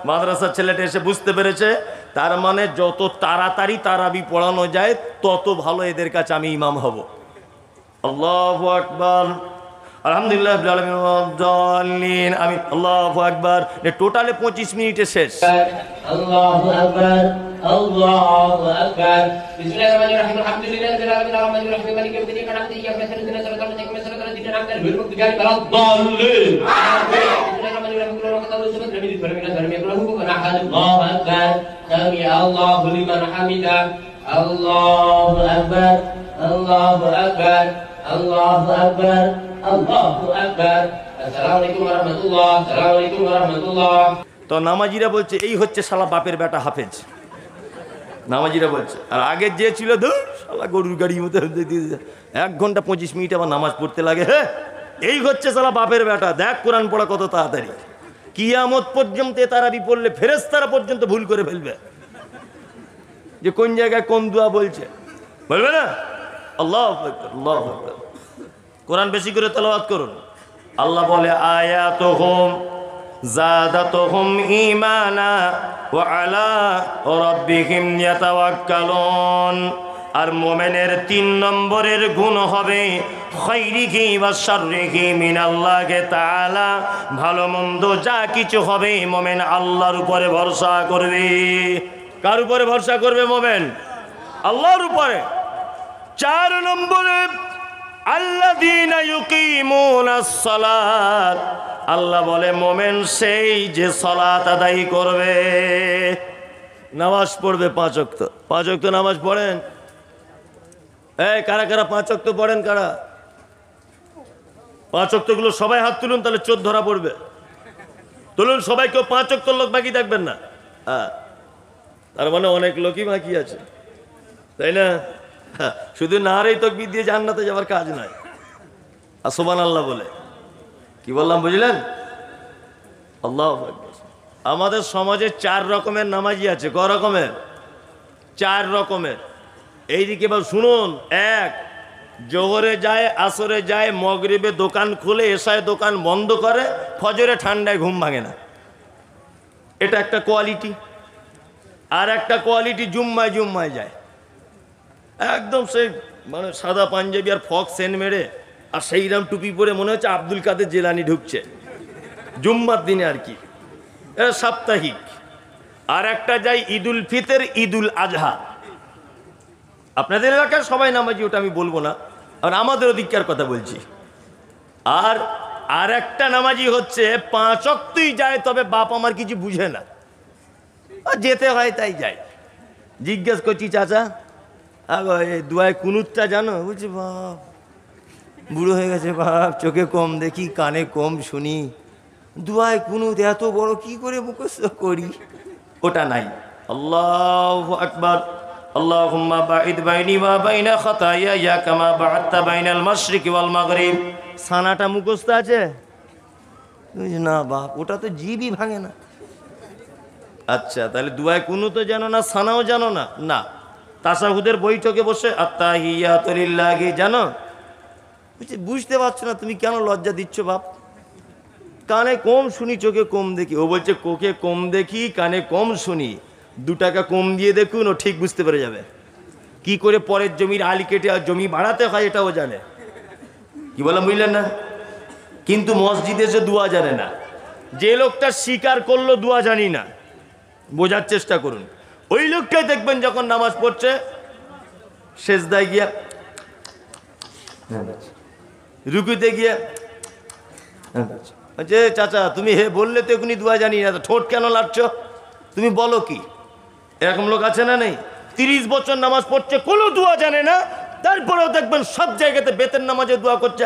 মাদ্রাসার ছেলেটা এসে বুঝতে পেরেছে, তার মানে যত তাড়াতাড়ি তারাবি পড়ানো যায় তত ভালো এদের কাছে আমি ইমাম হব। আল্লাহু আকবার, আলহামদুলিল্লাহ রাব্বিল আলামিন ওয়াদ-দাল্লিন, আমিন, আল্লাহু আকবার। টোটালে 25 মিনিটে শেষ। আল্লাহু আকবার, আল্লাহু আকবার। বিসমিল্লাহির রহমানির রহিম, আলহামদুলিল্লাহি রাব্বিল আলামিন আর-রাহমানির রহিম মালিকি ইয়াউমিদ্দিন, ইyyaka না'বুদু ওয়া ইyyaka নাস্তাঈন, ইহদিনাস সিরাতাল মুস্তাকিম, সিরাতাল লাযীনা আন'আমতা আলাইহিম, গায়রিল মাগদূবি আলাইহিম ওয়ালাদ-দাল্লিন। বিসমিল্লাহির রহমানির রহিম, কুল হুয়াল্লাহু আহাদ, লাম ইয়ালিদ ওয়া লাম ইউলাদ ওয়া lam yakul lahu kufuwan ahad। আল্লাহু আকবার, সামি আল্লাহু লিমান হামিদা। আল্লাহু আকবার, আল্লাহু আকবার, আল্লাহু আকবার, আল্লাহু আকবার। আসসালামু আলাইকুম ওয়া রাহমাতুল্লাহ, আসসালামু আলাইকুম ওয়া রাহমাতুল্লাহ। তো নামাজিরা বলছে এই হচ্ছে শালা বাপের বেটা হাফেজ, নামাজিরা বলছে। আর আগের যে ছিল ধুর শালা গরুর গাড়ির মতো 1 ঘন্টা 25 মিনিট আবার নামাজ পড়তে লাগে। হ্যাঁ, এই হচ্ছে শালা বাপের বেটা। দেখ কোরআন পড়া কত তাড়াতাড়ি, কিয়ামত পর্যন্ত তারাবি পড়লে ফেরেশতারা পর্যন্ত ভুল করে ফেলবে যে কোন জায়গায় কোন দোয়া বলছে, বলবে না? আল্লাহু আকবার, আল্লাহু আকবার। কোরআন বেশি করে তেলাওয়াত করুন। আল্লাহ বলে আয়াতুহুম যাদাতুহুম ঈমানা ওয়া আলা রাব্বিহিম ইয়াতাওয়াক্কালুন। আর মুমিনের 3 নম্বরের গুণ হবে খাইরিহি ওয়া শাররিহি মিনাল্লাহি তাআলা। ভালো মন্দ যা কিছু হবে মুমিন আল্লাহর উপরে ভরসা করবে। কার উপরে ভরসা করবে মুমিন? আল্লাহর উপরে। 4 নম্বরে আল্লাযীনা ইউকিমুনাস সালাত। আল্লাহ বলে মোমেন সেই যে সালাত আদায় করবে, নামাজ পড়বে 5 ওয়াক্ত। 5 ওয়াক্ত নামাজ পড়েন? এই কারা কারা 5 ওয়াক্ত পড়েন? কারা 5 ওয়াক্তগুলো সবাই হাত তুলুন, তাহলে চোর ধরা পড়বে। তুলুন সবাই, কেউ 5 ওয়াক্ত লোক বাকি থাকবেন না। হ্যাঁ, তার মানে অনেক লোকই বাকি আছে, তাই না? শুধু নারেই তাকবীর দিয়ে জান্নাতে যাওয়ার কাজ নয়, আর সুবহানাল্লাহ বলে। কি বললাম বুঝলেন? আল্লাহু আকবার। আমাদের সমাজে 4 রকমের নামাজি আছে। ক রকমের? 4 রকমের। এইদিকে এবার শুনুন। 1, জোহরে যায়, আসরে যায়, মাগরিবে দোকান খুলে, এশায় দোকান বন্ধ করে, ফজরে ঠান্ডায় ঘুম ভাঙে না। এটা একটা কোয়ালিটি। আর একটা কোয়ালিটি জুম্মায় জুম্মায় যায়, একদম সেই মানে সাদা পাঞ্জাবি আর ফক সেন মেরে আর সেইরাম টুপি পরে মনে হচ্ছে আব্দুল কাদের জেলানি ঢুকছে জুম্মার দিনে আর কি, এটা সাপ্তাহিক। আর একটা যায় ঈদুল ফিতর, ঈদুল আজহা। আপনাদের এলাকার সবাই নামাজি, ওটা আমি বলবো না, আর আমাদের ওদিককার কথা বলছি। আর একটা নামাজি হচ্ছে 5 ওয়াক্তই যায়, তবে বাপ আমার কিছু বুঝে না, আর যেতে হয় তাই যায়। জিজ্ঞেস করছি, চাচা দুয়ায় কুনুতটা জানো? বলছি বাপ বুড়ো হয়ে গেছে বাপ, চোখে কম দেখি, কানে কম শুনি, দুয়ায় কুনুত এত বড় কি করে মুখস্থ করি? ওটা নাই। আল্লাহু আকবার। আল্লাহুম্মা বাঈদ বাইনি ওয়া বাইনা খাতায়ায়া কামা বা'আদতা বাইনাল মাশরিকি ওয়াল মাগরিব। সানাটা মুখস্থ আছে? না বাপ, ওটা তো জিবই ভাঙে না। আচ্ছা, তাহলে দুয়ায় কুনুতও জানো না, সানাও জানো না? না। তাশাহুদের বৈঠকে বসে আত্তাহিয়াতু লিল্লাহি জানো? বলছি বুঝতে পারছো না, তুমি কেন লজ্জা দিচ্ছ বাপ? কানে কম শুনি, চোখে কম দেখি। ও বলছে কোকে কম দেখি, কানে কম শুনি, 2 টাকা কম দিয়ে দেখুন, ও ঠিক বুঝতে পেরে যাবে কি করে পরের জমির আলি কেটে আর জমি বাড়াতে হয়, এটাও জানে। কি বললাম বুঝলেন না? কিন্তু মসজিদে এসে দোয়া জানে না। যে লোকটা স্বীকার করলো দোয়া জানি না, বোঝার চেষ্টা করুন। ওই লোকটাই দেখবেন যখন নামাজ পড়ছে সেজদায় গিয়া, রুকুতে গিয়া, যে চাচা তুমি হে বললে তো এখনই দোয়া জানি না, ঠোঁট কেন লাড়ছ? তুমি বলো কি? এরকম লোক আছে না নেই? 30 বছর নামাজ পড়ছে, কোনো দোয়া জানে না, তারপরেও দেখবেন সব জায়গাতে বেতের নামাজে দোয়া করছে।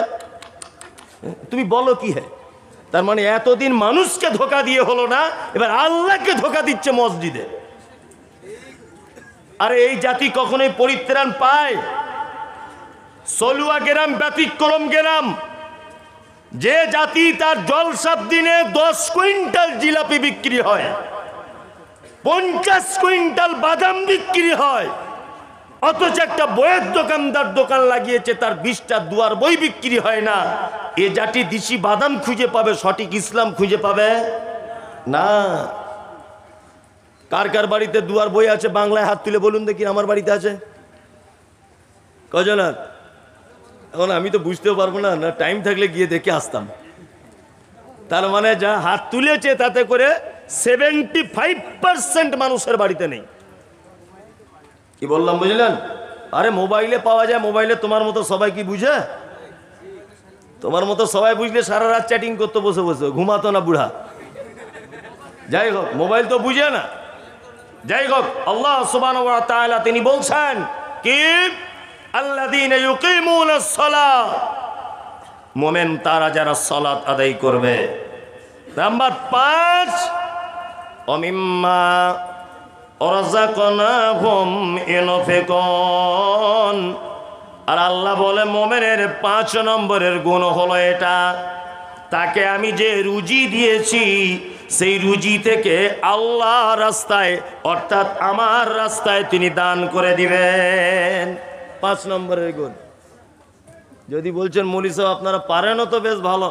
তুমি বলো কি? হ্যাঁ, তার মানে এতদিন মানুষকে ধোকা দিয়ে হলো না, এবার আল্লাহকে ধোকা দিচ্ছে মসজিদে। আরে এই জাতি কখনোই পরিত্রাণ পায়? সলুয়া গ্রাম ব্যতিক্রম গ্রাম। যে জাতি তার জলসার দিনে 10 কুইন্টাল জিলাপি বিক্রি হয়, 50 কুইন্টাল বাদাম বিক্রি হয়, অথচ একটা বইয়ের দোকানদার দোকান লাগিয়েছে, তার 20টা দুয়ার বই বিক্রি হয় না। এ জাতি দিশি বাদাম খুঁজে পাবে, সঠিক ইসলাম খুঁজে পাবে না। কার কার বাড়িতে দুয়ার বই আছে বাংলায় হাত তুলে বলুন দেখি। আমার বাড়িতে আছে কজন? এখন আমি তো বুঝতেও পারবো না, না টাইম থাকলে গিয়ে দেখে আসতাম। তার মানে যা হাত তুলেছে তাতে করে 75% মানুষের বাড়িতে নেই। কি বললাম বুঝলেন? আরে মোবাইলে পাওয়া যায়, মোবাইলে তোমার মতো সবাই কি বুঝে? তোমার মতো সবাই বুঝলে সারা রাত চ্যাটিং করতে বসে বসে ঘুমাতো না বুড়া। যাই হোক, মোবাইল তো বুঝে না। যাই হোক, আল্লাহ সুবহানাহু ওয়া তাআলা তিনি বলছেন কি, আল্লাযীনা ইউকিমুনাস সালাহ, মুমিন তারা যারা সালাত আদায় করবে। নাম্বার 5, অমিম্মা রাযাকনাহুম ইউনফিকুন। আর আল্লাহ বলে মুমিনের 5 নম্বরের গুণ হলো এটা, তাকে আমি যে রুজি দিয়েছি সেই রুজি থেকে আল্লাহ রাস্তায় অর্থাৎ আমার রাস্তায় তিনি দান করে দিবেন। 5 নম্বরের গুণ। যদি বলছেন মৌলী সাহেব আপনারা পারেনও তো বেশ ভালো,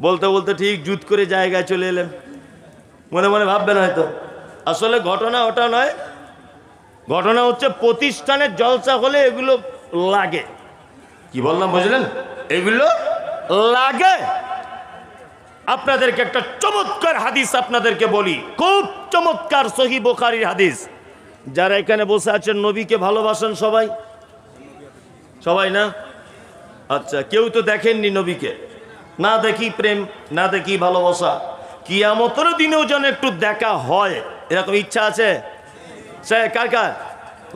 বলতে বলতে ঠিক জুত করে জায়গায় চলে এলেন, মনে মনে ভাববেন হয়তো। আসলে ঘটনা ওটা নয়, ঘটনা হচ্ছে প্রতিষ্ঠানের জলসা হলে এগুলো লাগে। কি বললাম বুঝলেন? এগুলো লাগে। আপনাদেরকে একটা চমৎকার হাদিস আপনাদেরকে বলি, খুব চমৎকার সহিহ বুখারীর হাদিস। যারা এখানে বসে আছেন নবীকে ভালোবাসেন সবাই? সবাই না? আচ্ছা, কেউ তো দেখেননি নবীকে। না দেখি প্রেম, না দেখি ভালোবাসা, কিয়ামতের দিনেও যেন একটু দেখা হয় এরকম ইচ্ছা আছে? সে কার কার?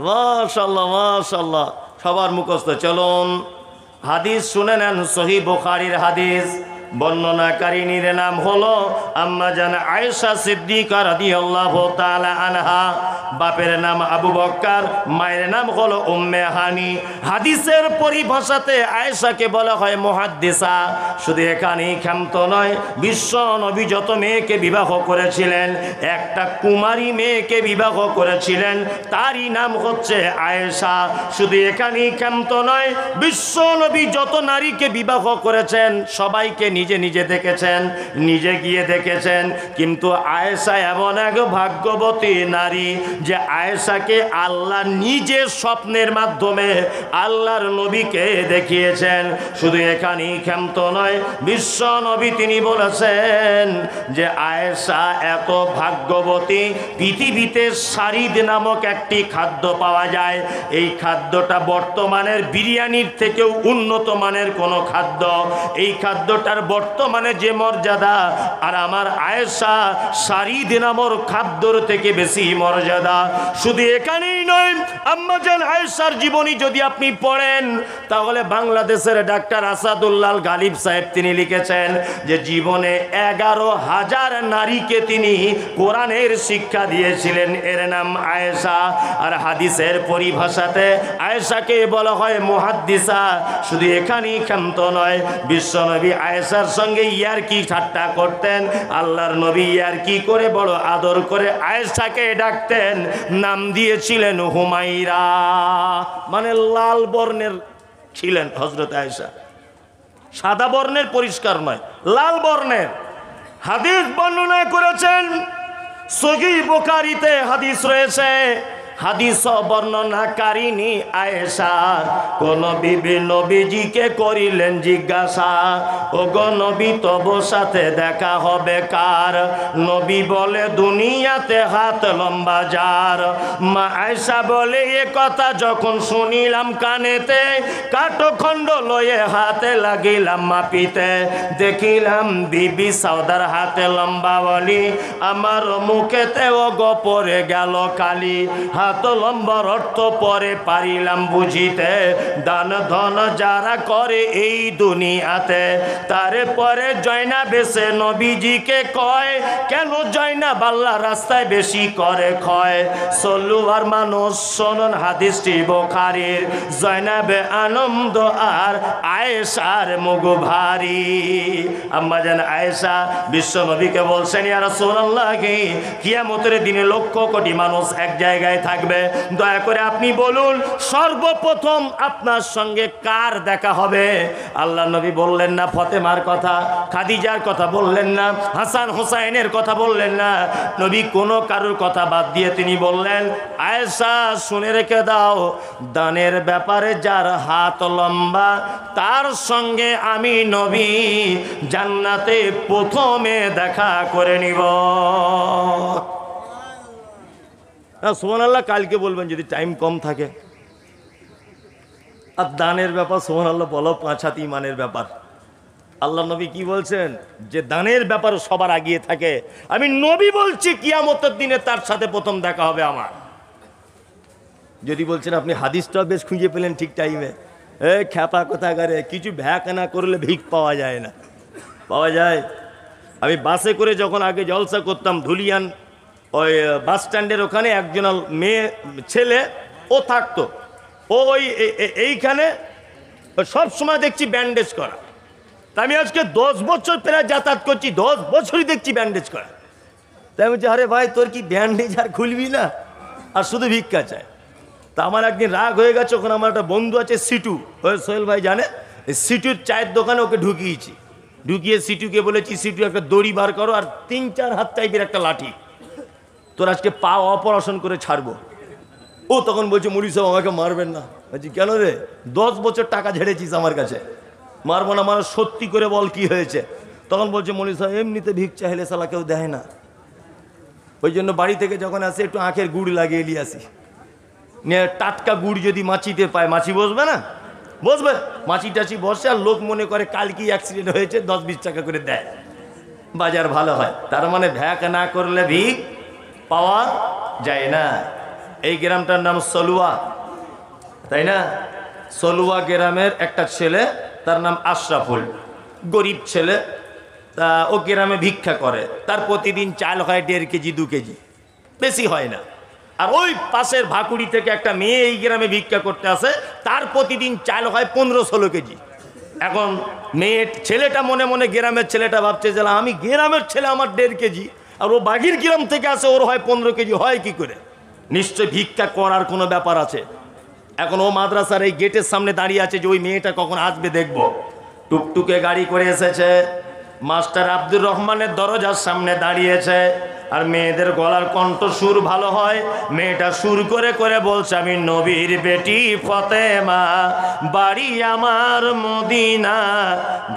মাশাআল্লাহ মাশাআল্লাহ, সবার মুখস্থ। চলুন হাদিস শুনে নেন, সহিহ বুখারীর হাদিস। বর্ণনাকারিনীর নাম হলো আম্মা জান আয়েশা সিদ্দিকা রাদিয়াল্লাহু তাআলা আনহা। বাপের নাম আবু বকর, মায়ের নাম হলো উম্মে হানি। হাদিসের পরিভাষাতে আয়েশাকে বলা হয় মুহাদ্দিসা। শুধু এখানেই ক্ষান্ত নয়, বিশ্ব নবী যত মেয়েকে বিবাহ করেছিলেন, একটা কুমারী মেয়েকে বিবাহ করেছিলেন, তারই নাম হচ্ছে আয়েশা। শুধু এখানেই ক্ষান্ত নয়, বিশ্ব নবী যত নারীকে বিবাহ করেছেন সবাইকে নিজে নিজে দেখেছেন, নিজে গিয়ে দেখেছেন। কিন্তু আয়েশা এমন এক ভাগ্যবতী নারী যে আয়েশাকে আল্লাহ নিজে স্বপ্নের মাধ্যমে আল্লাহর নবীকে দেখিয়েছেন। শুধু এখানেই ক্ষান্ত নয়, বিশ্ব নবী তিনি বলেছেন যে আয়েশা এত ভাগ্যবতী, পৃথিবীতে শারিদ নামক একটি খাদ্য পাওয়া যায়, এই খাদ্যটা বর্তমানের বিরিয়ানির থেকেও উন্নত মানের কোনো খাদ্য। এই খাদ্যটার বর্তমানে যে মর্যাদা, আর আমার আয়েশা শারিদ নামক খাদ্যর থেকে বেশি মর্যাদা। শুধু এখানেই নয়, আম্মা জান আয়েশার জীবনী যদি আপনি পড়েন তাহলে বাংলাদেশের ডাক্তার আসাদুল্লাহ গালিব সাহেব তিনি লিখেছেন যে জীবনে 11,000 নারীকে তিনি কোরআনের শিক্ষা দিয়েছিলেন, এর নাম আয়েশা। আর হাদিসের পরিভাষাতে আয়েশাকে বলা হয় মুহাদ্দিসা। শুধু এখানেই ক্ষান্ত নয়, বিশ্বনবী আয়েশার সঙ্গে ইয়ারকি ঠাট্টা করতেন। আল্লাহর নবী ইয়ারকি করে বড় আদর করে আয়েশাকে ডাকতেন, নাম দিয়েছিলেন হুমাইরা, মানে লাল বর্ণের ছিলেন হযরত আয়েশা। সাদা বর্ণের, পরিষ্কার নয়, লাল বর্ণের। হাদিস বর্ণনা করেছেন সহিহ বুখারীতে হাদিস রয়েছে। হাদিস বর্ণনাকারিনী আয়েশা কোন বিবি নবীজিকে করিলেন জিজ্ঞাসা, ও গো নবী তব সাথে দেখা হবে কার? নবী বলে দুনিয়াতে হাত লম্বা যার। মা আয়েশা বলে এ কথা যখন শুনিলাম কানেতে, কাঠখণ্ড লয়ে হাতে লাগিলাম মাপিতে, দেখিলাম বিবি সাউদার হাতে লম্বা বলি, আমার মুখেতে ও গো পড়ে গেল কালি। হাত লম্বার অর্থ পরে পারিলাম বুঝিতে, দান ধন যারা করে এই দুনিয়াতে, তারে পরে জয়না বেশে নবীজিকে কয়, কেন জয়না বাল্লা রাস্তায় বেশি করে ক্ষয়। সল্লু আর মানুষ শোনন হাদিসটি বুখারীর। জয়নাবে আনন্দ আর আয়েশার মুখ ভারী। আম্মা জান আয়েশা বিশ্ব নবীকে বলছেন, ইয়া রাসূলুল্লাহ, কিয়ামতের দিনে লক্ষ কোটি মানুষ এক জায়গায় থাকে, থাকবে। দয়া করে আপনি বলুন, সর্বপ্রথম আপনার সঙ্গে কার দেখা হবে? আল্লাহ নবী বললেন না ফতেমার কথা, খাদিজার কথা বললেন না, হাসান হোসাইনের কথা বললেন না। নবী কোনো কারোর কথা বাদ দিয়ে তিনি বললেন, আয়েশা শুনে রেখে দাও, দানের ব্যাপারে যার হাত লম্বা তার সঙ্গে আমি নবী জান্নাতে প্রথমে দেখা করে নিব। সুবহানাল্লাহ কালকে বলবেন যদি টাইম কম থাকে। আর দানের ব্যাপার সুবহানাল্লাহ বলো 5 হাত ইমানের ব্যাপার। আল্লাহ নবী কি বলছেন? যে দানের ব্যাপার সবার আগিয়ে থাকে। আমি নবী বলছি কিয়ামতের দিনে তার সাথে প্রথম দেখা হবে আমার। যদি বলছেন আপনি হাদিসটা বেশ খুঁজে পেলেন ঠিক টাইমে, খ্যাপা কোথাকারে, কিছু ভ্যাক না করলে ভিক পাওয়া যায় না। পাওয়া যায়। আমি বাসে করে যখন আগে জলসা করতাম ধুলিয়ান ওই বাস স্ট্যান্ডের ওখানে একজন মেয়ে ছেলে ও থাকতো, ও ওই এইখানে সব সময় দেখছি ব্যান্ডেজ করা। তা আমি আজকে 10 বছর প্রায় যাতায়াত করছি, 10 বছরই দেখছি ব্যান্ডেজ করা। তাই আমি বলছি, আরে ভাই তোর কি ব্যান্ডেজ আর খুলবি না, আর শুধু ভিক্ষা চায়। তা আমার একদিন রাগ হয়ে গেছে, ওখানে আমার একটা বন্ধু আছে সিটু, ওই সোহেল ভাই জানে, সিটুর চায়ের দোকানে ওকে ঢুকিয়েছি। ঢুকিয়ে সিটুকে বলেছি, সিটু একটা দড়ি বার করো আর 3-4 হাত টাইপের একটা লাঠি, তোর আজকে পা অপারেশন করে ছাড়বো। ও তখন বলছে, মুড়ি সাহেব আমাকে মারবেন না। বলছি কেন রে? 10 বছর টাকা ঝেড়েছিস আমার কাছে, মারবো না। মানে সত্যি করে বল কি হয়েছে? তখন বলছে, মুড়ি সাহেব এমনিতে ভিক চাইলে সালা কেউ দেয় না, ওই জন্য বাড়ি থেকে যখন আসে একটু আখের গুড় লাগিয়ে নিয়ে আসি। নিয়ে টাটকা গুড় যদি মাছিতে পায়, মাছি বসবে না? বসবে। মাছি টাছি বসে, আর লোক মনে করে কাল কি অ্যাক্সিডেন্ট হয়েছে, 10-20 টাকা করে দেয়, বাজার ভালো হয়। তার মানে ভ্যাক না করলে ভিক পাওয়া যায় না। এই গ্রামটার নাম সলুয়া, তাই না? সলুয়া গ্রামের একটা ছেলে, তার নাম আশরাফুল, গরিব ছেলে। তা ও গ্রামে ভিক্ষা করে, তার প্রতিদিন চাল হয় 1.5 কেজি 2 কেজি, বেশি হয় না। আর ওই পাশের ভাকুড়ি থেকে একটা মেয়ে এই গ্রামে ভিক্ষা করতে আসে, তার প্রতিদিন চাল হয় 15-16 কেজি। এখন ছেলেটা মনে মনে, গ্রামের ছেলেটা ভাবছে যে আমি গ্রামের ছেলে, আমার 1.5 কেজি, আর ও বাগির গ্রাম থেকে আসে, ওর হয় 15 কেজি, হয় কি করে? নিশ্চয় ভিক্ষা করার কোনো ব্যাপার আছে। এখন ও মাদ্রাসার এই গেটের সামনে দাঁড়িয়ে আছে যে ওই মেয়েটা কখন আসবে দেখব। টুকটুকে গাড়ি করে এসেছে, মাস্টার আব্দুর রহমানের দরজার সামনে দাঁড়িয়েছে। আর মেয়েদের গলার কণ্ঠ সুর ভালো হয়, মেয়েটা সুর করে করে বলছে, আমি নবীর বেটি ফতেমা, বাড়ি আমার মদিনা,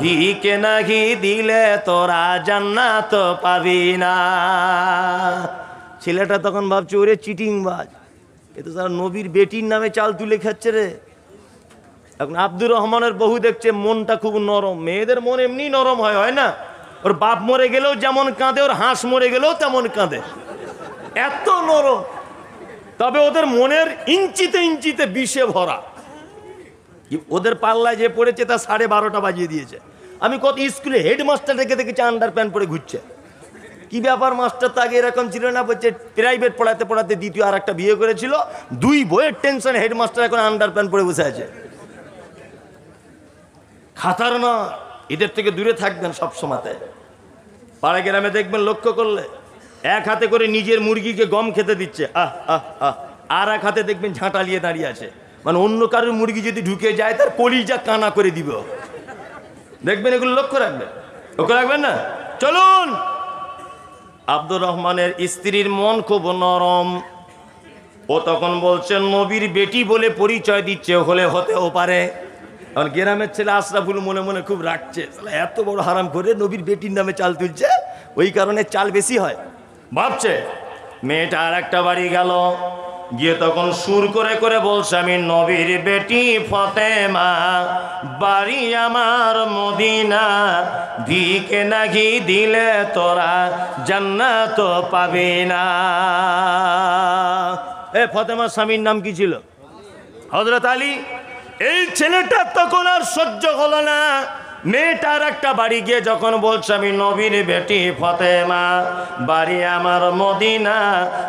ভিকে নাহি দিলে তোরা জান্নাত পাবি না। ছেলেটা তখন ভাবছে, ওরে চিটিংবাজ, এ তো তারা নবীর বেটির নামে চাল তুলে খাচ্ছে রে। এখন আব্দুর রহমানের বহু দেখছে মনটা খুব নরম, মেয়েদের মন এমনি নরম হয়, হয় না? ওর বাপ মরে গেলেও যেমন কাঁদে, ওর হাঁস মরে গেলেও তেমন কাঁদে, এত নরম। তবে ওদের মনের ইঞ্চিতে ইঞ্চিতে বিষে ভরা। ওদের পাল্লায় যে পড়েছে তা 12:30 বাজিয়ে দিয়েছে। আমি কত স্কুলে হেডমাস্টার রেখে দেখেছি আন্ডার প্যান্ট পরে ঘুরছে। কি ব্যাপার, মাস্টার তো আগে এরকম ছিল না? বলছে প্রাইভেট পড়াতে পড়াতে দ্বিতীয় আর একটা বিয়ে করেছিল, 2 বইয়ের টেনশন, হেডমাস্টার এখন আন্ডার প্যান্ট পরে বসে আছে। খাতার না, এদের থেকে দূরে থাকবেন সব সময়তে। পাড়া গ্রামে দেখবেন, লক্ষ্য করলে এক হাতে করে নিজের মুরগিকে গম খেতে দিচ্ছে, আর এক হাতে দেখবেন ঝাঁটা নিয়ে দাঁড়িয়ে আছে। মানে অন্য কারোর মুরগি যদি ঢুকে যায় তার কলিজা কানা করে দিবে। দেখবেন, এগুলো লক্ষ্য রাখবেন, লক্ষ্য রাখবেন না? চলুন। আব্দুর রহমানের স্ত্রীর মন খুব নরম। ও তখন বলছেন, নবীর বেটি বলে পরিচয় দিচ্ছে, হলে হতেও পারে। কারণ গ্রামের ছেলে আশরাফুল মনে মনে খুব রাখছে, এত বড় হারাম করে নবীর বেটির নামে চাল তুলছে, ওই কারণে চাল বেশি হয় ভাবছে। মেয়েটা আর একটা বাড়ি গেল, গিয়ে তখন সুর করে করে বলছে, আমি নবীর বেটি ফতেমা, বাড়ি আমার মদিনা, ভিকে নাহি দিলে তোরা জান্নাত পাবি না। ফতেমার স্বামীর নাম কি ছিল? হযরত আলী। এই ছেলেটা তখন আর সহ্য হলো না, মেয়েটার একটা বাড়ি গিয়ে যখন বলছে আমি নবীর বেটি ফতেমা, বাড়ি আমার মদিনা,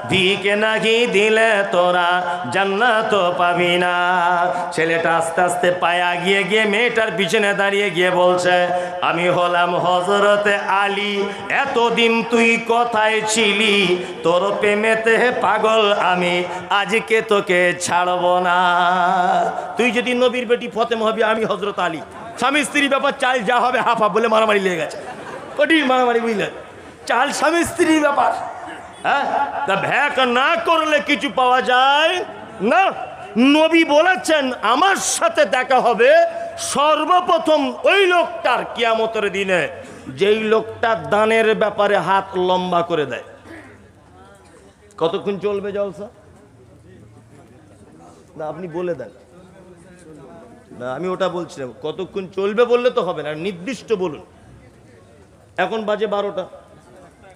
ভিকে নাকি দিলে তোরা জান্নাত পাবি না। ছেলেটা আস্তে আস্তে পায়া গিয়ে গিয়ে মেয়েটার পিছনে দাঁড়িয়ে গিয়ে বলছে আমি হলাম হযরতে আলী, এতদিন তুই কোথায় ছিলি, তোর প্রেমেতে পাগল আমি, আজকে তোকে ছাড়ব না। তুই যদি নবীর বেটি ফতেমা হবি, আমি হযরত আলী। স্বামী স্ত্রী ব্যাপার, চাল যা হবে হাফ হাফ বলে মারামারি লেগে গেছে, কঠিন মারামারি, বুঝলেন? চাল স্বামী স্ত্রীর ব্যাপার, হ্যাঁ, তা ভ্যাক না করলে কিছু পাওয়া যায় না। নবী বলেছেন আমার সাথে দেখা হবে সর্বপ্রথম ওই লোকটার কিয়ামতের দিনে যেই লোকটা দানের ব্যাপারে হাত লম্বা করে দেয়। কতক্ষণ চলবে জলসা? না আপনি বলে দেন না, আমি ওটা বলছিলাম কতক্ষণ চলবে বললে তো হবে না, নির্দিষ্ট বলুন। এখন বাজে 12টা,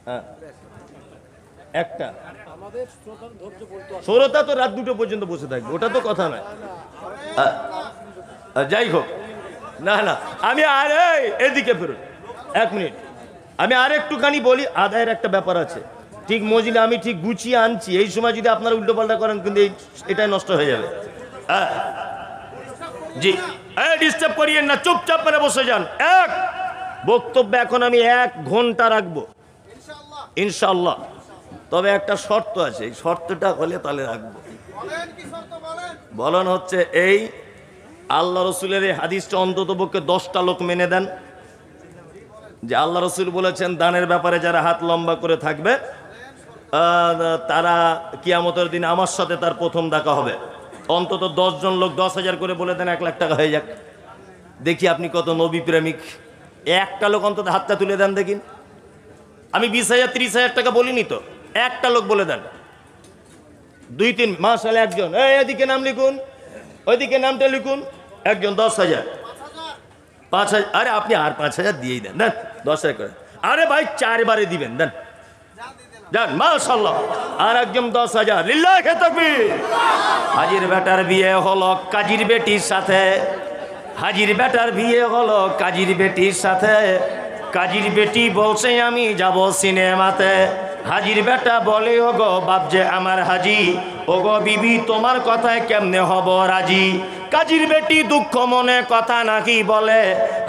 হ্যাঁ, একটা শ্রোতা তো রাত 2টো পর্যন্ত বসে থাকবে, ওটা তো কথা নয়। যাই হোক, না না, আমি আরে এদিকে ফেরুন 1 মিনিট, আমি আর একটুখানি বলি। আদায়ের একটা ব্যাপার আছে, ঠিক মজিলে আমি ঠিক গুছিয়ে আনছি, এই সময় যদি আপনারা উল্টো পাল্টা করেন কিন্তু এটাই নষ্ট হয়ে যাবে। হ্যাঁ জি, ডিস্টার্ব করিয়েন না, চুপচাপ মেরে বসে যান। বক্তব্য এখন আমি 1 ঘন্টা রাখবো ইনশাআল্লাহ, তবে একটা শর্ত আছে, এই শর্তটা হলে তাহলে রাখবো। বলন হচ্ছে এই, আল্লাহ রসুলের এই হাদিসটা অন্তত পক্ষে 10টা লোক মেনে দেন যে আল্লাহ রসুল বলেছেন দানের ব্যাপারে যারা হাত লম্বা করে থাকবে তারা কিয়ামতের দিন আমার সাথে তার প্রথম দেখা হবে। অন্তত 10 জন লোক 10,000 করে বলে দেন, 1 লাখ টাকা হয়ে যাক। দেখি আপনি কত নবী প্রেমিক। একটা লোক অন্তত হাতটা তুলে দেন দেখিন। আমি 20,000 30,000 টাকা বলিনি তো, একটা লোক বলে দেন। 2-3 মাশাআল্লাহ, একজন এদিকে নাম লিখুন, ওইদিকে নামটা লিখুন, একজন 10,000 5,000, আরে আপনি আর 5,000 দিয়েই দেন, দেন 10,000 করে। আরে ভাই 4 বারে দিবেন, দেন যান, মাশাআল্লাহ। আর একজন 10,000, লিল্লাহি তাকবীর। হাজির বেটার বিয়ে হলো কাজীর বেটির সাথে, হাজির বেটার বিয়ে হলো কাজীর বেটির সাথে, কাজীর বেটি বলছে আমি যাব সিনেমাতে। হাজির বেটা বলে ওগো বাপ যে আমার হাজি, ওগো বিবি তোমার কথায় কেমনে হব রাজি। কাজীর বেটি দুঃখ মনে কথা নাকি বলে,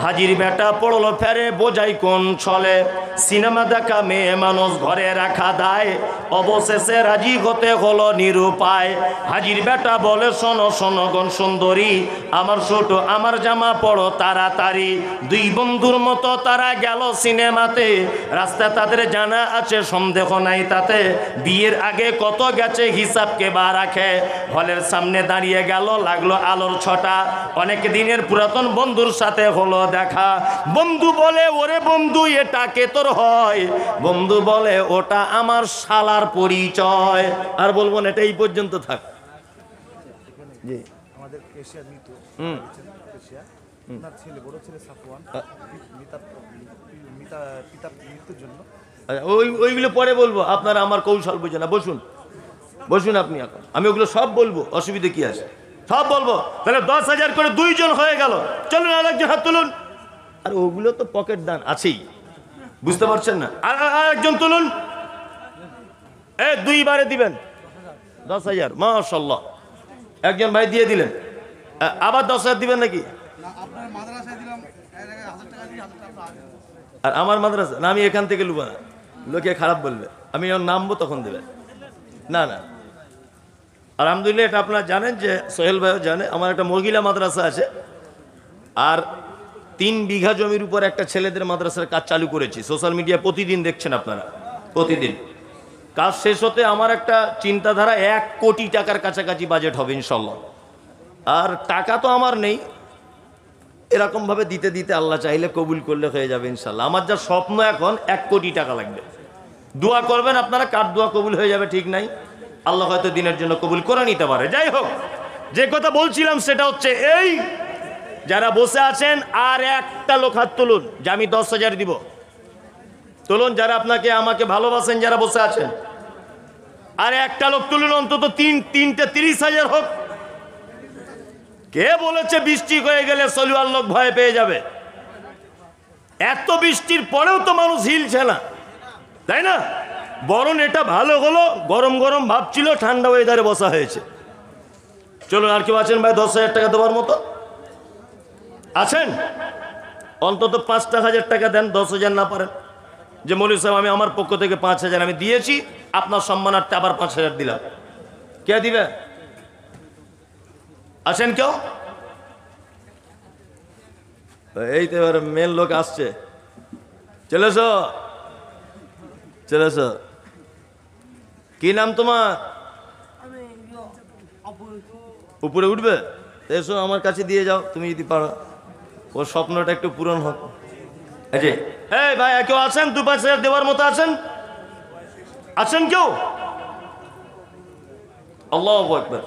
হাজির বেটা পড়লো ফেরে বোঝাই কোন ছলে। সিনেমা দেখা মেয়ে মানুষ ঘরে রাখা দায়, অবশেষে রাজি হতে হলো নিরুপায়। হাজির বেটা বলে শোনো শোনো গণ সুন্দরী, আমার ছোট আমার জামা পড়ো তাড়াতাড়ি। 2 বন্ধুর মতো তারা গেল সিনেমাতে, রাস্তা তাদের জানা আছে সন্দেহ নাই তাতে। বিয়ের আগে কত গেছে হিসাব কে বা রাখে, হলের সামনে দাঁড়িয়ে গেল লাগলো আলোর ছটা। অনেক দিনের পুরাতন বন্ধুর সাথে হলো দেখা, বন্ধু বলে ওরে বন্ধু এটা কে তোর হয়, বন্ধু বলে ওটা আমার শালার পরিচয়। আর বলবো না, এটা এই পর্যন্ত থাক। জি, আমাদের এশিয়া মিতু এশিয়া ওনার ছেলে বড় ছেলে সাফওয়ান পিতার মৃত্যুর জন্য ওইগুলো পরে বলবো, আপনারা আমার কৌশল বুঝে না। বসুন বসুন আপনি, এখন আমি ওগুলো সব বলবো, অসুবিধে কি আছে, সব বলবো। তাহলে 10,000 করে 2 জন হয়ে গেল, চলুন আর একজন হাত তুলুন। আর ওগুলো তো পকেট দান আছেই, বুঝতে পারছেন না। আর একজন তুলুন, 2 বারে দিবেন 10,000, মাশাআল্লাহ। একজন ভাই দিয়ে দিলেন, আবার 10,000 দিবেন নাকি? আর আমার মাদ্রাসা না, আমি এখান থেকে লুবো না, লোকে খারাপ বলবে, আমি যখন নামবো তখন দেবেন। না না, আলহামদুলিল্লাহ, এটা আপনারা জানেন যে সোহেল ভাইও জানে, আমার একটা মহিলা মাদ্রাসা আছে, আর 3 বিঘা জমির উপর একটা ছেলেদের মাদ্রাসার কাজ চালু করেছি। সোশ্যাল মিডিয়ায় প্রতিদিন দেখছেন আপনারা, প্রতিদিন কাজ শেষ হতে আমার একটা চিন্তাধারা 1 কোটি টাকার কাছাকাছি বাজেট হবে ইনশাল্লাহ। আর টাকা তো আমার নেই, এরকমভাবে দিতে দিতে আল্লাহ চাইলে কবুল করলে হয়ে যাবে ইনশাল্লাহ। আমার যা স্বপ্ন এখন 1 কোটি টাকা লাগবে। দোয়া করবেন আপনারা, কার দোয়া কবুল হয়ে যাবে ঠিক নাই, আল্লাহ হয়তো দিনের জন্য কবুল করে নিতে পারে। যাই হোক, যে কথা বলছিলাম সেটা হচ্ছে এই, যারা বসে আছেন আর একটা লোক হাত তুলুন যে আমি 10,000 দিব। তুলুন, যারা আপনাকে আমাকে ভালোবাসেন, যারা বসে আছেন। আর একটা লোক তুলুন, অন্তত 3টে 30,000 হোক। কে বলেছে বৃষ্টি হয়ে গেলে সলুয়ার লোক ভয় পেয়ে যাবে? এত বৃষ্টির পরেও তো মানুষ হিলছে না, তাই না? বরং এটা ভালো হলো, গরম গরম ভাবছিল, ঠান্ডা ওয়েদারে বসা হয়েছে। চলুন, আর কেউ আছেন ভাই 10,000 টাকা দেওয়ার মতো? আছেন? অন্তত 5,000 টাকা দেন, 10,000 না পারেন যে মৌলভী সাহেব আমি আমার পক্ষ থেকে 5,000 আমি দিয়েছি, আপনার সম্মানার্থে আবার 5,000 দিলাম। কে দিবে? আছেন কেউ? এই তো এবার মেন লোক আসছে। চলেছ চলেছ, কি নাম তোমার? উপরে উঠবে? এসো আমার কাছে দিয়ে যাও তুমি যদি পারো, ওর স্বপ্নটা একটু পূরণ হোক। এই ভাই কেউ আছেন 2-5,000 দেওয়ার মতো? আছেন? আছেন কেউ? আল্লাহু আকবার।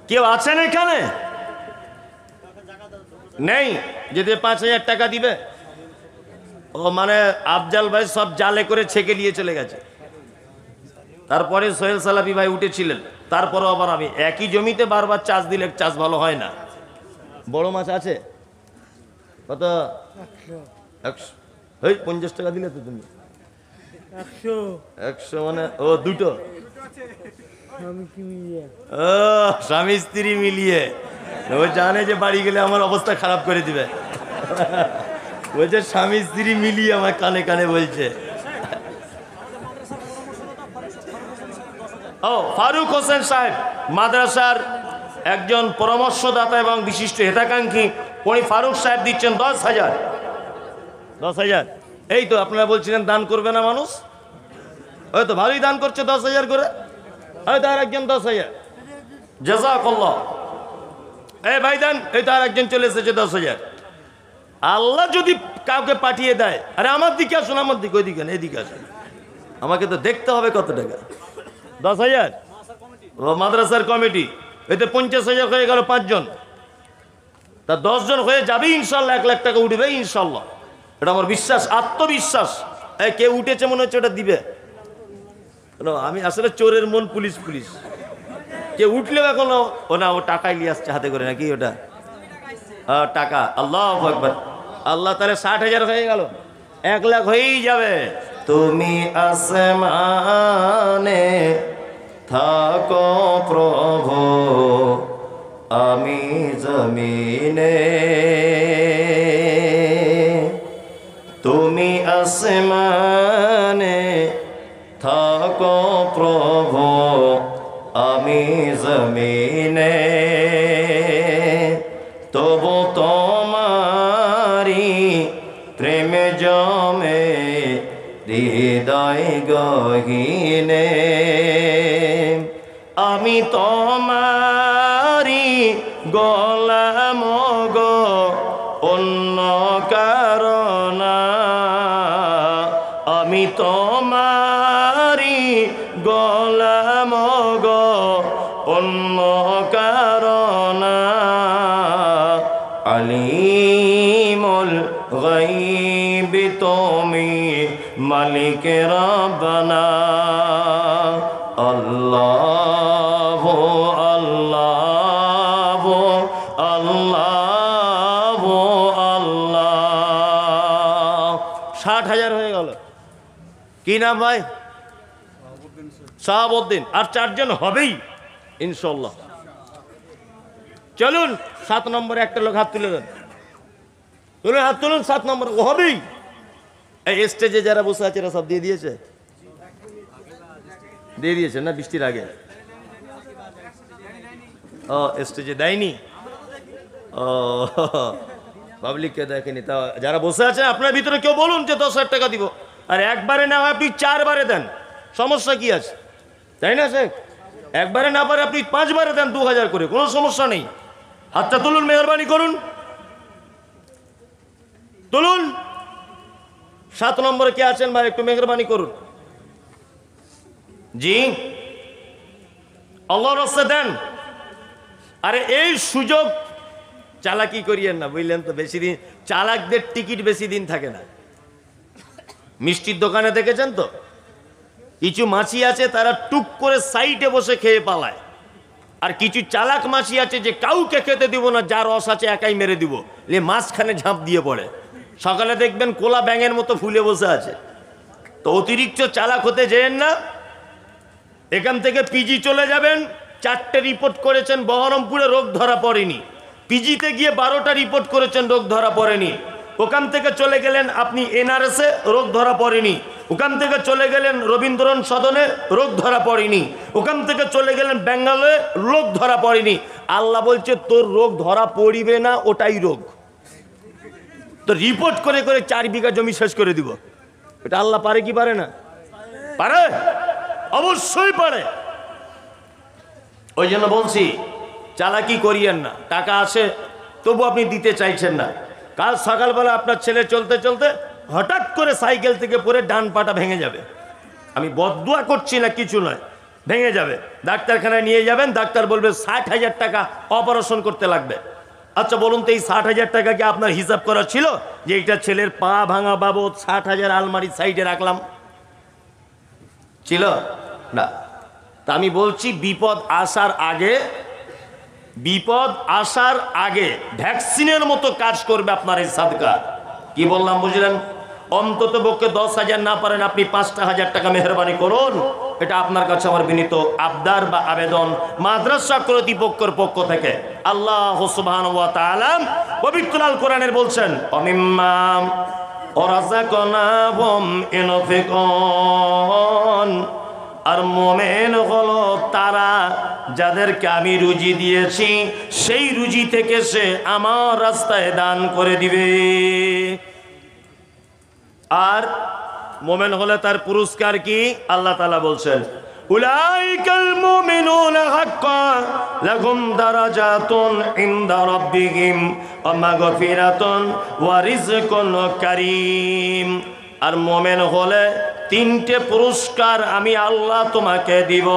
কেউ আছেন এখানে? নেই যদি 5,000 টাকা দিবে? ও মানে আফজাল ভাই সব জালে করে ছেঁকে নিয়ে চলে গেছে। তারপরে সোহেল সালাফি ভাই উঠেছিলেন, তারপরও আবার আমি একই জমিতে বারবার চাষ দিলে চাষ ভালো হয় না। বড় মাছ আছে কত? 100। এই 50 টাকা দিলে তো তুমি 100 মানে ও দুটো স্বামী স্ত্রী মিলিয়ে। ও জানে যে বাড়ি গেলে আমার অবস্থা খারাপ করে দিবে, বলছে স্বামী স্ত্রী মিলিয়ে আমার কানে কানে বলছে। ও ফারুক হোসেন সাহেব মাদ্রাসার একজন পরামর্শদাতা এবং বিশিষ্ট হিতাকাঙ্ক্ষী, উনি ফারুক সাহেব দিচ্ছেন 10,000। 10,000। এই তো আপনারা বলছিলেন দান করবে না মানুষ, হয়তো ভালোই দান করছে 10,000 করে। হয়তো আর একজন 10,000, জাযাকাল্লাহ। এই ভাই দেন, এই তো আর একজন চলে এসেছে 10,000। আল্লাহ যদি কাউকে পাঠিয়ে দেয়, আরে আমার দিকে আসুন, আমার দিকে, ওইদিকে না এদিকে আসুন, আমাকে তো দেখতে হবে কত টাকা। 10,000 ও মাদ্রাসার কমিটি, এতে 50,000 হয়ে গেল 5 জন, তা 10 জন হয়ে যাবে ইনশাল্লাহ, 1 লাখ টাকা উঠবে ইনশাল্লাহ। এটা আমার বিশ্বাস, আত্মবিশ্বাস। এই কেউ উঠেছে মনে হচ্ছে ওটা দিবে। আমি আসলে চোরের মন পুলিশ পুলিশ, কে উঠলেও এখনো ও না, ও টাকাই নিয়ে আসছে হাতে করে নাকি ওটা টাকা। আল্লাহু আকবার। আল্লাহ তাহলে 60,000 হয়ে গেল, 1 লাখ হয়েই যাবে। তুমি আসমানে থাকো প্রভু, আমি জমিনে। তুমি আসমানে থাকো প্রভু, আমি জমিনে। তবু তোমারি প্রেম জমে হৃদয় গহীনে। আমি তোমারি গোলাম গো, অন্য কারণ না। আমি তোমারি গোলাম গো, অন্য কারণ না। আলিমুল গায়ব তুমি, মালিক রব্বানা। আল্লাহ আল্লাহ আল্লাহ আল্লাহ। 60,000 হয়ে গেল। কি নাম ভাই? শাহাবুদ্দিন। আর 4 জন হবেই ইনশাল্লাহ। চলুন 7 নম্বরে একটা লোক হাত তুলে দেন, তুলুন হাত তুলুন। 7 নম্বর হবেই। এই স্টেজে যারা বসে আছে এরা সব দিয়ে দিয়েছে? দিয়ে দিয়েছে না বৃষ্টির আগে? ও স্টেজে দেয়নি, ও পাবলিককে দেখেনি। তা যারা বসে আছে আপনার ভিতরে কেউ বলুন যে 10,000 টাকা দিব। আর একবারে না হয় আপনি 4 বারে দেন, সমস্যা কি আছে? তাই না শেখ? একবারে না পারে আপনি 5 বারে দেন 2,000 করে, কোনো সমস্যা নেই। হাতটা তুলুন, মেহরবানি করুন, তুলুন। 7 নম্বরে কে আছেন ভাই? একটু মেহরবানি করুন। জি, আল্লাহর রাস্তায় দেন। আরে এই সুযোগ চালাকি করিয়েন না, বুঝলেন তো? বেশি দিন চালাকদের টিকিট বেশি দিন থাকে না। মিষ্টির দোকানে দেখেছেন তো, কিছু মাছি আছে তারা টুক করে সাইডে বসে খেয়ে পালায়, আর কিছু চালাক মাছি আছে যে কাউকে খেতে দিব না, যার রস আছে একাই মেরে দিব, মাঝখানে ঝাঁপ দিয়ে পড়ে। সকালে দেখবেন কোলা ব্যাঙের মতো ফুলে বসে আছে। তো অতিরিক্ত চালাক হতে যেন না। এখান থেকে পিজি চলে যাবেন, 4টে রিপোর্ট করেছেন বহরমপুরে, রোগ ধরা পড়েনি। পিজিতে গিয়ে 12টা রিপোর্ট করেছেন, রোগ ধরা পড়েনি। ওখান থেকে চলে গেলেন আপনি এনআরএসে, রোগ ধরা পড়েনি। ওখান থেকে চলে গেলেন রবীন্দ্রন সদনে, রোগ ধরা পড়েনি। ওখান থেকে চলে গেলেন ব্যাঙ্গালোরে, রোগ ধরা পড়েনি। আল্লাহ বলছে তোর রোগ ধরা পড়িবে না, ওটাই রোগ। তো রিপোর্ট করে করে 4 বিঘা জমি শেষ করে দিব। এটা আল্লাহ পারে কি পারে না? পারে, অবশ্যই পারে। ওই জন্য বলছি চালাকি করিয়েন না। টাকা আসে তবু আপনি দিতে চাইছেন না। কাল সকালবেলা আপনার ছেলে চলতে চলতে হঠাৎ করে সাইকেল থেকে পড়ে ডান পাটা ভেঙে যাবে। আমি বদদুয়া করছি না, কিছু নয়, ভেঙে যাবে। ডাক্তারখানায় নিয়ে যাবেন, ডাক্তার বলবে 60,000 টাকা অপারেশন করতে লাগবে। আচ্ছা বলুন তো, এই 60,000 টাকা কি আপনার হিসাব করা ছিল যে এইটা ছেলের পা ভাঙা বাবদ 60,000 আলমারির সাইডে রাখলাম? ছিল না। তা আমি বলছি বিপদ আসার আগে ভ্যাকসিনের মতো কাজ করবে আপনার এই সাদকা। কি বললাম বুঝলেন? অন্তত পক্ষে 10,000 না পারেন আপনি 5,000 টাকা মেহরবানি করুন। এটা আপনার কাছে আমার বিনীত আবদার বা আবেদন মাদ্রাসা কর্তৃপক্ষের পক্ষ থেকে। আল্লাহ সুবহানাহু ওয়া তাআলা পবিত্র আল কোরআনের বলছেন, অমিম্মাম ওয়ারাযাকনাহুম ইউনফিকুন। আর মোমেন হলো তারা যাদেরকে আমি রুজি দিয়েছি, সেই রুজি থেকে সে আমার রাস্তায় দান করে দিবে। আর মোমেন হলে তার পুরস্কার কি? আল্লাহ তাআলা বলছেন, উলাইকাল মুমিনুনা হাক্কান লাহুম দারাজাতুন ইনদা রাব্বিহিম ওয়া মাগফিরাতুন ওয়া রিজকুন কারীম। আর মোমেন হলে 3টে পুরস্কার আমি আল্লাহ তোমাকে দিব।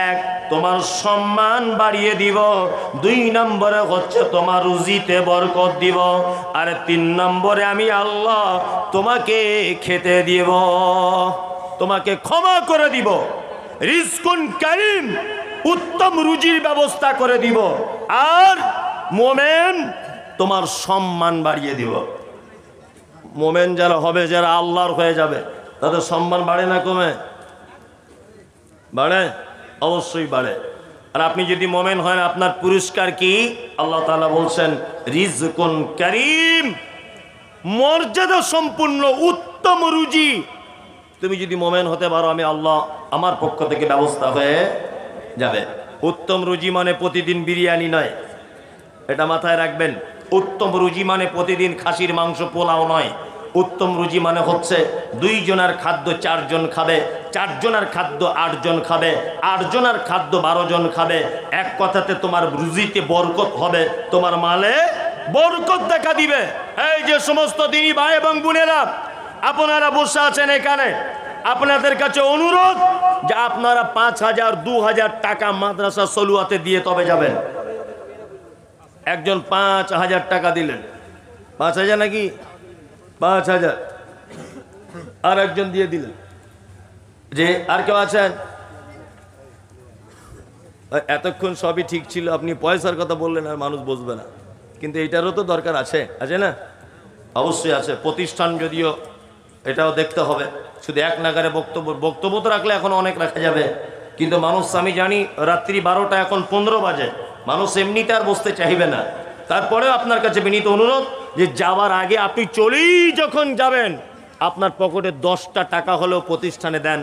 1, তোমার সম্মান বাড়িয়ে দিব। 2 নম্বরে হচ্ছে তোমার রুজিতে বরকত দিব। আর 3 নম্বরে আমি আল্লাহ তোমাকে খেতে দিব, তোমাকে ক্ষমা করে দিব। রিজকুন কারীম, উত্তম রুজির ব্যবস্থা করে দিব। আর মোমেন তোমার সম্মান বাড়িয়ে দিব। মোমেন যারা হবে, যারা আল্লাহর হয়ে যাবে, তাদের সম্মান বাড়ে না কমে? বাড়ে, অবশ্যই বাড়ে। আর আপনি যদি মোমেন হয়, আপনার পুরস্কার কি? আল্লাহ তাআলা বলছেন রিজকুন কারীম, মর্যাদা সম্পূর্ণ উত্তম রুজি। তুমি যদি মোমেন হতে পারো, আমি আল্লাহ আমার পক্ষ থেকে ব্যবস্থা হয়ে যাবে। উত্তম রুজি মানে প্রতিদিন বিরিয়ানি নয়, এটা মাথায় রাখবেন। উত্তম রুজি মানে প্রতিদিন খাসির মাংস পোলাও নয়। উত্তম রুজি মানে হচ্ছে 2 জনের খাদ্য 4 জন খাবে, 4 জনের খাদ্য 8 জন খাবে, 8 জনের খাদ্য 12 জন খাবে। এক কথাতে তোমার রুজিতে বরকত হবে, তোমার মালে বরকত দেখা দিবে। এই যে সমস্ত দিনী ভাই এবং বোনেরা আপনারা বসে আছেন এখানে, আপনাদের কাছে অনুরোধ যে আপনারা 5,000 2,000 টাকা মাদ্রাসা সলুয়াতে দিয়ে তবে যাবেন। একজন 5,000 টাকা দিলেন, 5,000 নাকি 5,000, আর একজন দিয়ে দিলেন। যে আর কেউ আছেন? এতক্ষণ সবই ঠিক ছিল, আপনি পয়সার কথা বললেন আর মানুষ বুঝবে না, কিন্তু এটারও তো দরকার আছে, আছে না? অবশ্যই আছে। প্রতিষ্ঠান যদিও এটাও দেখতে হবে। শুধু এক নাগারে বক্তব্য তো রাখলে এখন অনেক রাখা যাবে, কিন্তু মানুষ, আমি জানি রাত্রি 12টা এখন 15 বাজে, মানুষ এমনিতে আর বসতে চাইবে না। তারপরেও আপনার কাছে বিনীত অনুরোধ যে যাওয়ার আগে আপনি চলেই যখন যাবেন, আপনার পকেটে 10টা টাকা হলেও প্রতিষ্ঠানে দেন।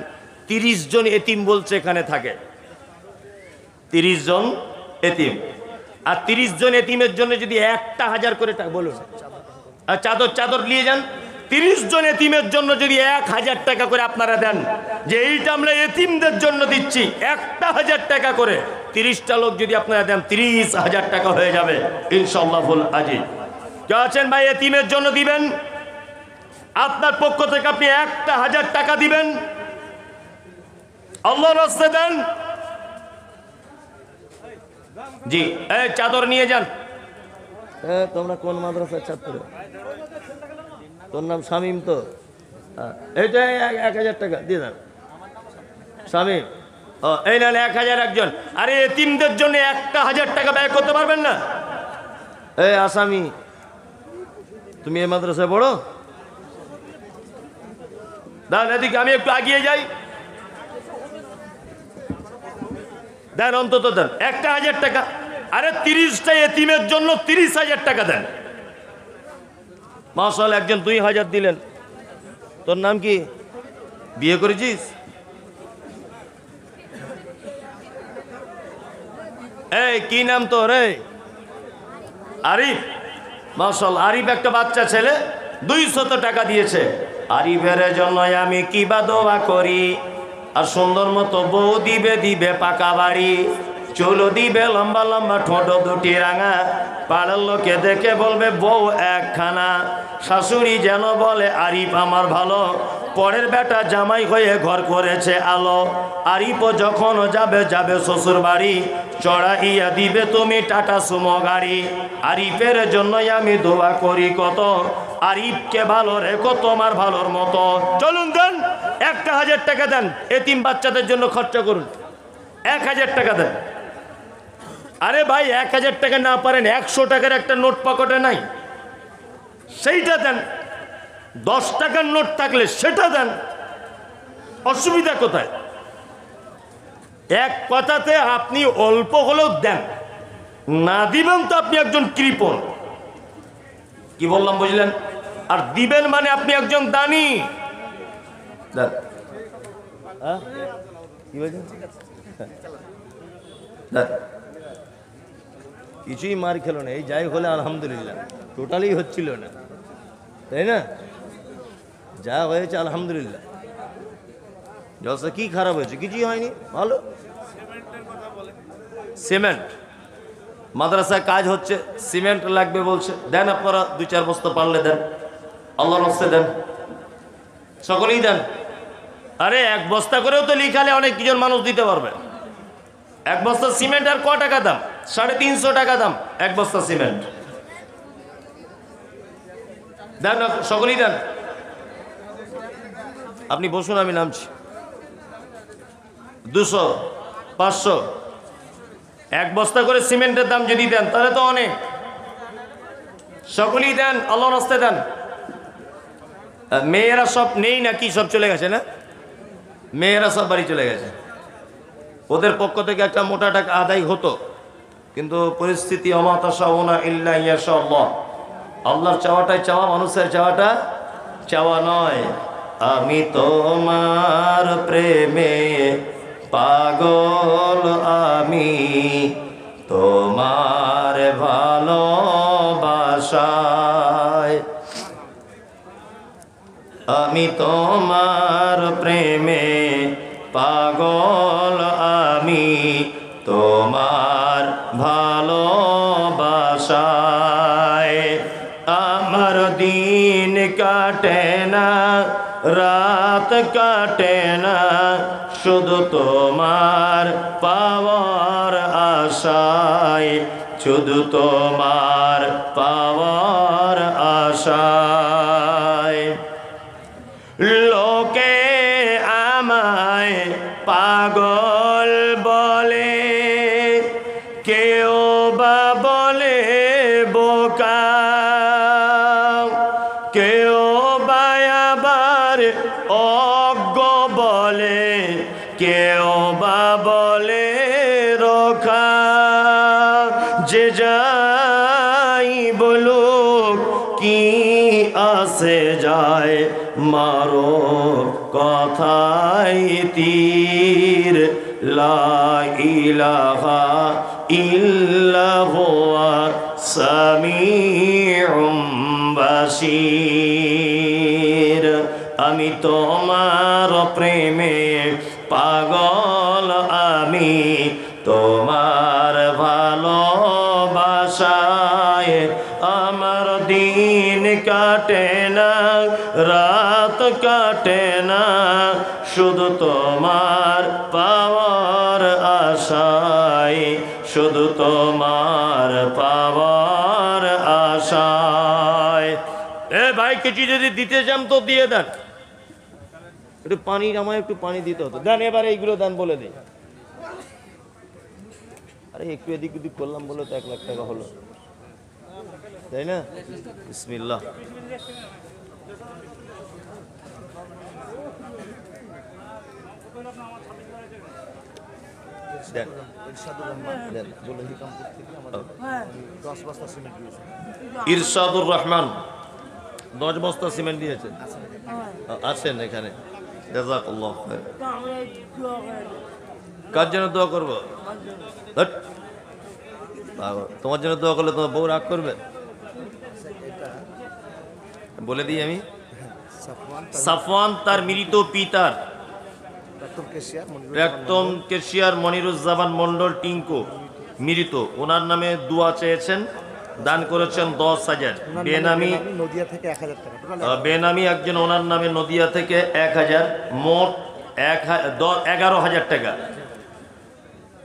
30 জন এতিম বলছে এখানে থাকে, 30 জন এতিম। আর 30 জন এতিমের জন্য যদি 1,000 করে টাকা বলুন, আর চাদর নিয়ে যান। 30 জন এতিমের জন্য যদি 1,000 টাকা করে আপনারা দেন, যে এইটা আমরা এতিমদের জন্য দিচ্ছি 1,000 টাকা করে, 30টা লোক যদি আপনারা দেন 30,000 টাকা হয়ে যাবে ইনশাআল্লাহ। আজি কেউ আছেন ভাই এতিমের জন্য দিবেন? আপনার পক্ষ থেকে আপনি 1,000 টাকা দিবেন, আল্লাহর রাস্তায় দেন। জি, এই চাদর নিয়ে যান। তোমরা কোন মাদ্রাসার ছাত্র? তোর নাম শামীম তো? এইটা 1,000 টাকা দিয়ে দেন শামীম। এই নেন 1,000 একজন। আরে এতিমদের জন্য 1,000 টাকা ব্যয় করতে পারবেন না? এই আসামি তুমি এই মাদ্রাসায় পড়ো? দেন এদিকে, আমি একটু এগিয়ে যাই। দেন অন্তত দেন 1,000 টাকা। আরে 30টা এতিমের জন্য 30,000 টাকা দেন। মাশাআল্লাহ, একজন 2,000 দিলেন। তোর নাম কি? বিয়ে করেছিস? এই কি নাম তোর? আরিফ। মাশাআল্লাহ, আরিফ একটা বাচ্চা ছেলে 200 টাকা দিয়েছে। আরিফের জন্য আমি কিবা দোয়া করি। আর সুন্দর মতো বউ দিবে পাকা বাড়ি, চুলো দিবে লম্বা লম্বা, ঠোঁট দুটি রাঙা, পাড়ার লোকে দেখে বলবে বউ একখানা। শাশুড়ি যেন বলে আরিফ আমার ভালো, পরের বেটা জামাই হয়ে ঘর করেছে আলো। আরিফও যখন যাবে শ্বশুর বাড়ি, চড়াইয়া দিবে তুমি টাটা সুমো গাড়ি। আরিফের জন্যই আমি দোয়া করি কত, আরিফকে ভালো রেখো তোমার ভালোর মতো। চলুন দেন 1,000 টাকা দেন, এতিম বাচ্চাদের জন্য খরচা করুন। 1,000 টাকা দেন। আরে ভাই 1,000 টাকা না পারেন, 100 টাকার একটা নোট পকেটে নাই, সেইটা দেন। 10 টাকার নোট থাকলে সেটা দেন, অসুবিধা কোথায়? এক কথাতে আপনি অল্প হলেও দেন, না দিবেন তো আপনি একজন কৃপণ। কি বললাম বুঝলেন? আর দিবেন মানে আপনি একজন দানি। দেন। কি বলছেন? দেন। কিছুই মার খেলো না, এই যাই হলে আলহামদুলিল্লাহ, টোটালি হচ্ছিল না, তাই না? যা হয়েছে আলহামদুলিল্লাহ। জলসা কি খারাপ হয়েছে? কিছুই হয়নি, ভালো। সিমেন্ট মাদ্রাসায় কাজ হচ্ছে, সিমেন্ট লাগবে বলছে, দেন আপনারা 2-4 বস্তা পারলে দেন, আল্লাহর রাস্তায় দেন, সকলেই দেন। আরে 1 বস্তা করেও তো লিখালে অনেক কিছু মানুষ দিতে পারবে। 1 বস্তা সিমেন্ট আর ক টাকা দাম? 350 টাকা দাম 1 বস্তা সিমেন্ট। দেন, সকলেই দেন। আপনি বসুন, আমি নামছি। 200, 500, 1 বস্তা করে সিমেন্টের দাম যদি দেন তাহলে তো অনেক। সকলেই দেন, আল্লাহর রাস্তায় দেন। মেয়েরা সব নেই নাকি? সব চলে গেছে না? মেয়েরা সব বাড়ি চলে গেছে। ওদের পক্ষ থেকে একটা মোটা টাকা আদায় হতো, কিন্তু পরিস্থিতি ওমা তাশাউনা ইল্লা ইয়াশাআল্লাহ, আল্লাহর চাওয়াটাই চাওয়া, মানুষের চাওয়াটা চাওয়া নয়। আমি তোমার প্রেমে পাগল, আমি তোমার ভালোবাসায়, আমি তোমার প্রেমে পাগল, আমি তোমার ভালোবাসায়। আমার দিন কাটে না, রাত কাটে না, শুধু তোমার পাওয়ার আশায়, শুধু তোমার পাওয়ার আশায়। লোকে আমায় পাগল বলে, কেউ বা বলে বোকা, কেউ বা আবার অজ্ঞ বলে, কেউ বা বলে রোখা। যে যাই বলুক কি আসে যায়, মারো কথাই তীর, লা ইলাহা ইল্লাহু সামিউম বাসীর। আমি তোমার প্রেমে পাগল, আমি তোমার ভালোবাসায়। আমার দিন কাটে না, রাত কাটে না, শুধু তোমার পাওয়ার আশায়, শুধু তোমার পাওয়ার আশায়। এ ভাই, কিছু যদি দিতে চান তো দিয়ে দেন। একটু পানি, আমায় একটু পানি দিতে হতো। দেন এবার এইগুলো দেন, বলে দিই। আরে একটু এদিক ওদিক করলাম বলে তো 1 লাখ টাকা হলো। তাই না? বিসমিল্লাহ। দেন, ইরশাদুর রহমান দেন। বলহি কামপুর থেকে আমাদের 10 বস্তা সিমেন্ট দিয়েছে। ইরশাদুর রহমান 10 বস্তা সিমেন্ট দিয়েছে। আছেন এখানে, জাযাকাল্লাহ খাইর। কার জন্য দোয়া করবো? ধ্যাৎ। পাগল। তোমার জন্য দোয়া করলে তোমার বউ রাগ করবে? বলে দিই আমি, সাফওয়ান সাফওয়ান তার মৃত পিতার প্রাক্তন কেশিয়ার প্রাক্তন কেশিয়ার মনিরুজ্জামান মন্ডল টিঙ্কু মৃত, ওনার নামে দোয়া চেয়েছেন, দান করেছেন 10,000। বেনামি নদিয়া থেকে 1000 টাকা টোটাল বেনামি একজন ওনার নামে নদিয়া থেকে 1000, মোট 11,000 টাকা।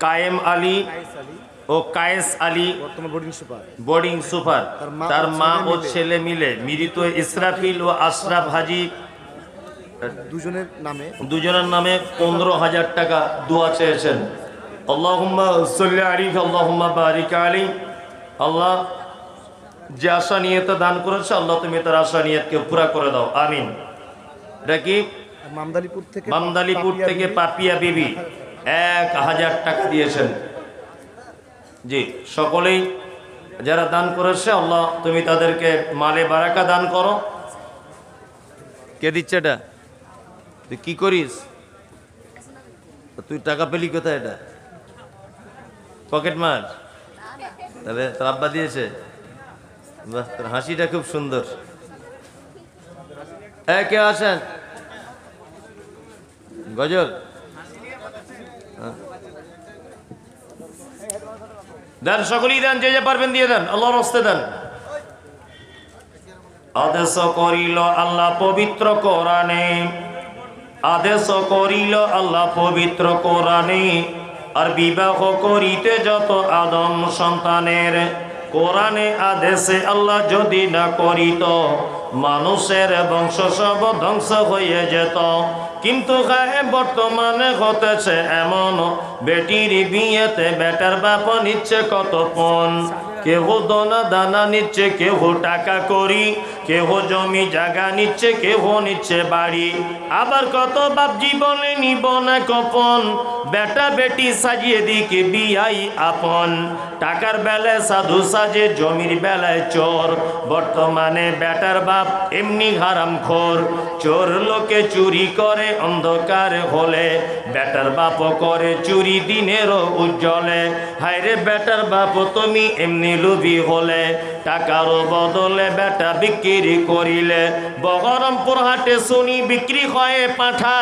কায়েম আলী কায়েস আলী ও কায়েস আলী বর্তমান বোর্ডিং সুপার বোর্ডিং সুপার, তার মা ও ছেলে ছেলে মিলে মৃত ইসরাফিল ও আশরাফ হাজি দুজনের নামে দুজনের নামে 15,000 টাকা দোয়া চেয়েছেন। আল্লাহুম্মা সাল্লি আলাইহি আল্লাহুম্মা বারিক আলাইহি। আল্লাহ যে আশা নিয়তে দান করেছে, আল্লাহ তুমি তার আশা নিয়তকে পুরা করে দাও, আমিন। এটা কি? মামদালিপুর থেকে পাপিয়া বিবি 1,000 টাকা দিয়েছেন। জি, সকলেই যারা দান করেছে, আল্লাহ তুমি তাদেরকে মালে বারাকা দান করো। কে দিচ্ছে এটা? তুই কি করিস? তুই টাকা পেলি কোথায়? এটা পকেট মার? তাহলে তোর আব্বা দিয়েছে? বাহ, তোর হাসিটা খুব সুন্দর। কে আছেন? গজল দেন, সকলেই দেন, যে যে পারবেন দিয়ে দেন, আল্লাহর হস্তে দেন। আদেশ করিল আল্লাহ পবিত্র কোরআনে, আদেশ করিল আল্লাহ পবিত্র কোরআনে, আর বিবাহ করিতে যত আদম সন্তানের, কোরআনে আদেশে আল্লাহ যদি না করিত, মানুষের বংশ সব ধ্বংস হয়ে যেত। কিন্তু বর্তমানে হতেছে এমন, বেটির বিয়েতে বেটার বাপ নিচ্ছে কত পণ। কেহ দোনা দানা নিচ্ছে, কেহ টাকা করি, কেহ জমি জায়গা নিচ্ছে, কেহ নিচ্ছে বাড়ি। আবার কত বাপ জীবনে নিব না কপন, বেটা বেটি সাজিয়ে দিকে বিয়াই আপন। টাকার বেলায় সাধু সাজে, জমির বেলায় চোর। বর্তমানে বেটার বাপ এমনি হারামখোর, চোর লোকে চুরি করে অন্ধকার হলে, বেটার বাপ করে চুরি দিনেরও উজ্জ্বলে। হায়রে বেটার বাপ তুমি এমনি লোভী হলে, টাকারও বদলে বেটা বিক্রি করিলে। বহরমপুর হাটে শুনি বিক্রি হয় পাঁঠা,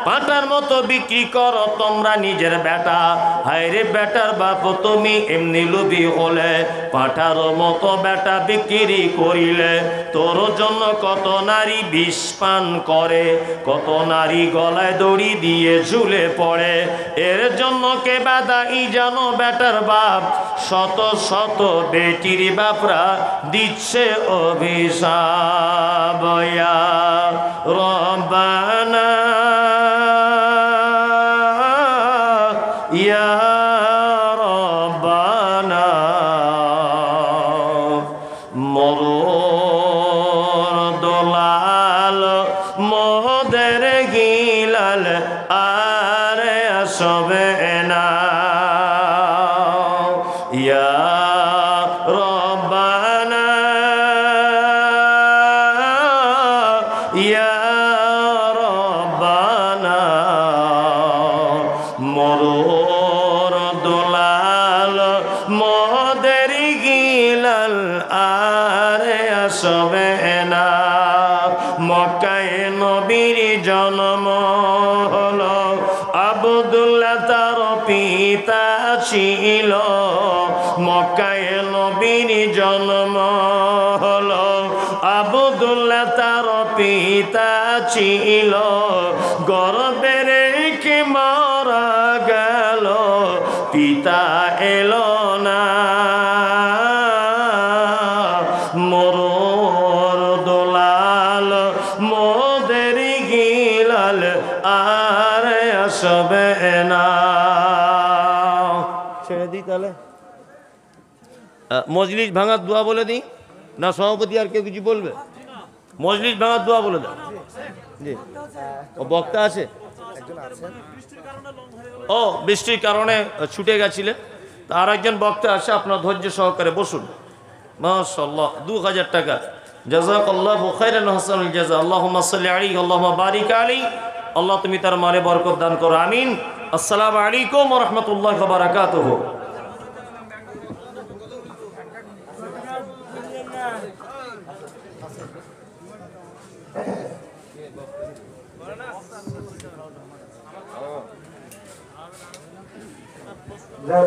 পাঁঠার মতো বিক্রি করো তোমরা নিজের বেটা। হায়রে বেটার বাপ তুমি এমনি লোভী হলে, পাঁঠারও মতো বেটা বিক্রি করিলে। তোর জন্য কত নারী বিষ পান করে, কত নারী গলায় দড়ি দিয়ে ঝুলে পড়ে। এর জন্য কে বাদাই জানো বেটার বাপ, শত শত বেটির বাপরা দিচ্ছে অভিশাপ। ইয়া রব্বানা ইয়া রব্বানা, মরুর দোলাল মোদের গিলাল আর আসবে না। ইয়া রব্বানা ইয়া রব্বানা, মরুর দোলাল মোদের গিলাল আর আসবে না। মক্কায় নবীর জন্ম হলো, আব্দুল্লাহ তার পিতা ছিল। মক্কায় নবীর জন্ম হলো, আব্দুল্লাহ তার পিতা ছিল। গর্ভে রেখে মারা গেল, পিতা এলো না। মরুর দোলাল মোদের গিলাল আর আসবে না। ছেড়ে দিই তাহলে, মজলিস ভাঙার দোয়া বলে দিই। না সভাপতি আর কেউ কিছু বলবে? মজলিস ভাঙার দোয়া বলে দাও। জি, ও বক্তা আছে? একজন আছেন। ও বৃষ্টির কারণে ছুটে গেছিলেন, তার একজন বক্তা আছে, আপনার ধৈর্য সহকারে বসুন। মাশাআল্লাহ, 2000 টাকা। জাযাকাল্লাহু খাইরান হাসানুল জাযা। আল্লাহুম্মা সাল্লি আলাইহি আল্লাহুম্মা বারিক আলাইহি। আল্লাহ তুমি তার মালে বরকত দান করো, আমিন। আসসালামু আলাইকুম ওয়া রাহমাতুল্লাহি ওয়া বারাকাতুহু।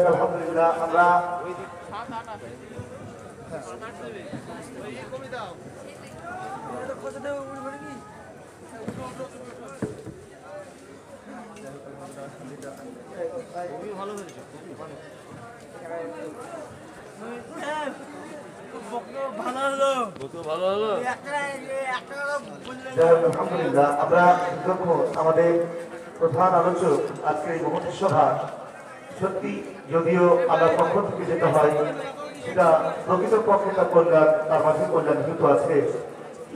আলহামদুলিল্লাহ, আমরা আলহামদুলিল্লাহ, আমরা কৃতজ্ঞ আমাদের প্রধান আলোচক আজকের এই মহতী সভা। সত্যি যদিও আল্লাহর পক্ষ থেকে যেটা হয় সেটা প্রকৃত পক্ষে তার কল্যাণ, তার মাঝে কল্যাণ কিন্তু আছে।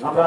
আমরা